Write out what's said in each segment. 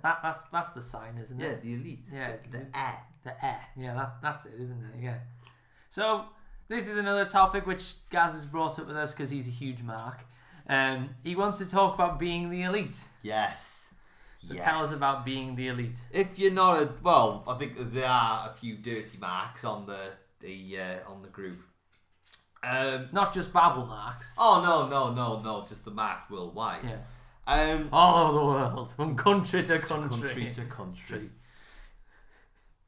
that's the sign, isn't it? Yeah, the elite. Yeah, the air. The air. Yeah, that's it, isn't it? Yeah. So this is another topic which Gaz has brought up with us because he's a huge mark. He wants to talk about being the elite. Yes. So tell us about being the elite. If you're not I think there are a few dirty marks on the group. Not just Babble marks. Oh no, just the marks worldwide. Yeah. All over the world, from country to country.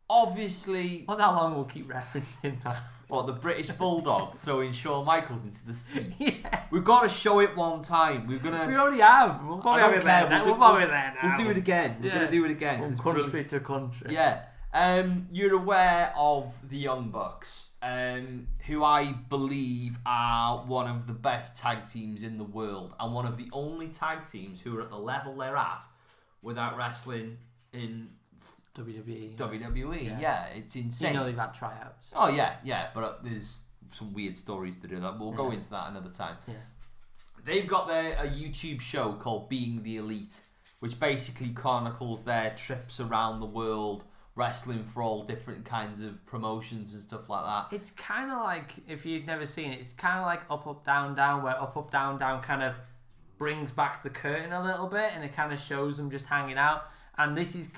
Obviously. Well, how long we'll keep referencing that? What, the British Bulldog throwing Shawn Michaels into the sea? Yeah. We've got to show it one time. We already have. We'll probably have it there now. We'll do it again. We're going to do it again. From country to country. Yeah. You're aware of the Young Bucks, who I believe are one of the best tag teams in the world and one of the only tag teams who are at the level they're at without wrestling in WWE. Yeah, it's insane. You know they've had tryouts. Oh yeah, but there's some weird stories to do that. We'll go into that another time. Yeah. They've got a YouTube show called Being the Elite, which basically chronicles their trips around the world, wrestling for all different kinds of promotions and stuff like that. It's kind of like, if you've never seen it, it's kind of like Up, Up, Down, Down, where Up, Up, Down, Down kind of brings back the curtain a little bit, and it kind of shows them just hanging out. And this is...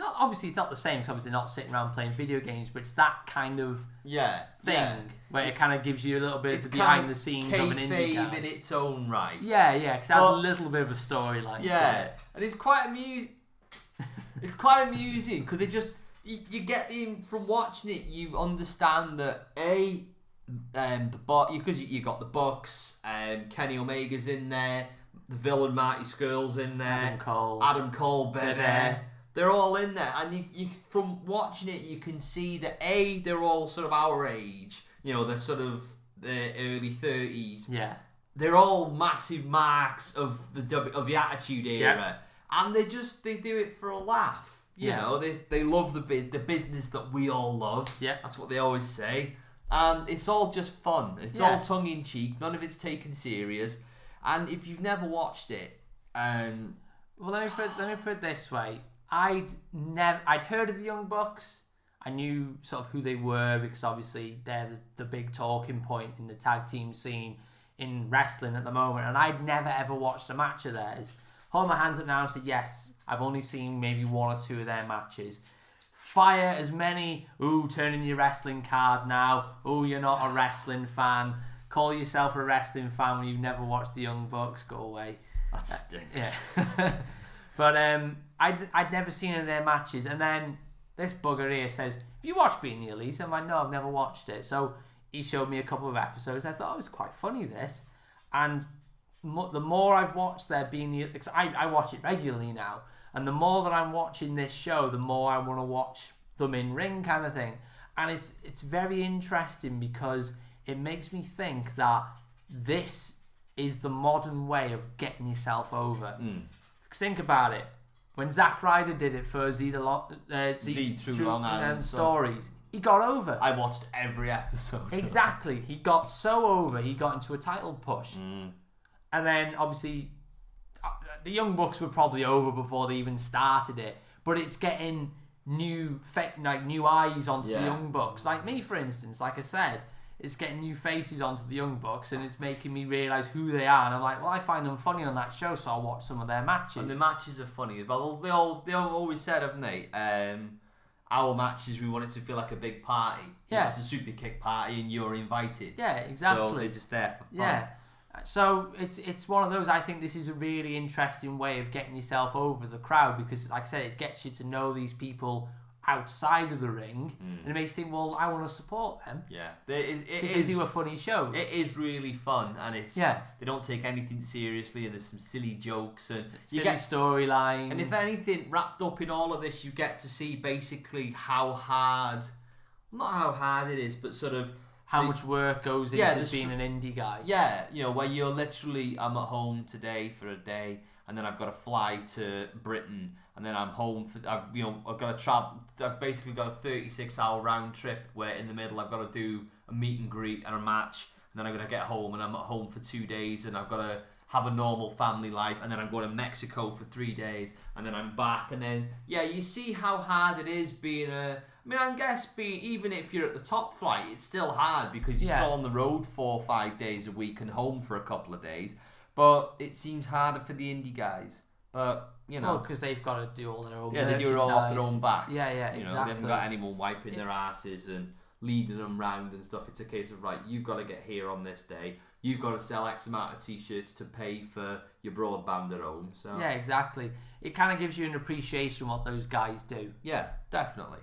Obviously, it's not the same because obviously they're not sitting around playing video games, but it's that kind of thing where it kind of gives you a little bit of behind the scenes of an indie guy. In its own right. Yeah, because it has a little bit of a storyline. Yeah, to it. And it's quite amusing. It's quite amusing because it just you get from watching it, you understand that because you got the Bucks, Kenny Omega's in there, the villain Marty Scurll's in there, Adam Cole, baby. They're all in there, and you from watching it, you can see that they're all sort of our age. You know, they're sort of the early 30s. Yeah, they're all massive marks of the Attitude Era, and they do it for a laugh. You know, they love the business that we all love. Yeah, that's what they always say, and it's all just fun. It's all tongue in cheek. None of it's taken serious. And if you've never watched it, well, let me put it this way. I'd heard of the Young Bucks. I knew sort of who they were because obviously they're the big talking point in the tag team scene in wrestling at the moment. And I'd never ever watched a match of theirs. Hold my hands up now and say, yes, I've only seen maybe one or two of their matches. Fire as many, turn in your wrestling card now. You're not a wrestling fan. Call yourself a wrestling fan when you've never watched the Young Bucks. Go away. That stinks. Yeah. But I'd never seen any of their matches, and then this bugger here says, "Have you watched Being the Elite?" I'm like, "No, I've never watched it." So he showed me a couple of episodes. I thought it was quite funny, this, and the more I've watched their Being the Elite, because I watch it regularly now, and the more that I'm watching this show, the more I want to watch them in ring, kind of thing. And it's very interesting because it makes me think that this is the modern way of getting yourself over. Because think about it. When Zack Ryder did it for Z True Long Stories, he got over. I watched every episode. Exactly. He got so over, he got into a title push. And then, obviously, the Young Bucks were probably over before they even started it. But it's getting new eyes onto the Young Bucks. Like me, for instance, like I said, it's getting new faces onto the Young Bucks, and it's making me realise who they are. And I'm like, well, I find them funny on that show, so I'll watch some of their matches. And the matches are funny. Well, they always said, haven't they? Our matches, we want it to feel like a big party. Yeah. It's a super kick party, and you're invited. Yeah, exactly. So they're just there for fun. Yeah. So it's one of those. I think this is a really interesting way of getting yourself over the crowd because, like I said, it gets you to know these people outside of the ring, and it makes you think, well, I want to support them. Yeah, because they do a funny show. It is really fun, and they don't take anything seriously, and there's some silly jokes and silly storylines. And if anything, wrapped up in all of this, you get to see basically not how hard it is, but sort of how much work goes into being an indie guy. Yeah, where you're literally, I'm at home today for a day, and then I've got to fly to Britain, and then I'm home I've got to travel. I've basically got a 36-hour round trip where in the middle I've got to do a meet and greet and a match, and then I'm going to get home, and I'm at home for 2 days, and I've got to have a normal family life, and then I'm going to Mexico for 3 days, and then I'm back, and then you see how hard it is being a. I mean, I guess even if you're at the top flight, it's still hard because you're still on the road 4 or 5 days a week and home for a couple of days. But it seems harder for the indie guys. But, because they've got to do all their own they do it all off their own back. Yeah, exactly. They haven't got anyone wiping their asses and leading them round and stuff. It's a case of, right, you've got to get here on this day. You've got to sell X amount of T-shirts to pay for your broadband at home. So yeah, exactly. It kind of gives you an appreciation what those guys do. Yeah, definitely.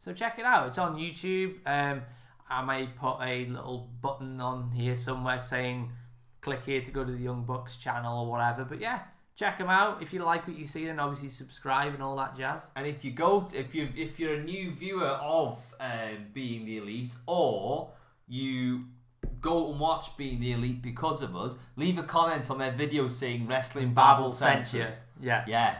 So check it out. It's on YouTube. I may put a little button on here somewhere saying click here to go to the Young Bucks channel or whatever. But yeah, check them out. If you like what you see, then obviously subscribe and all that jazz. And if you're a new viewer of Being the Elite, or you go and watch Being the Elite because of us, leave a comment on their video saying Wrestling Babble sent you. Yeah.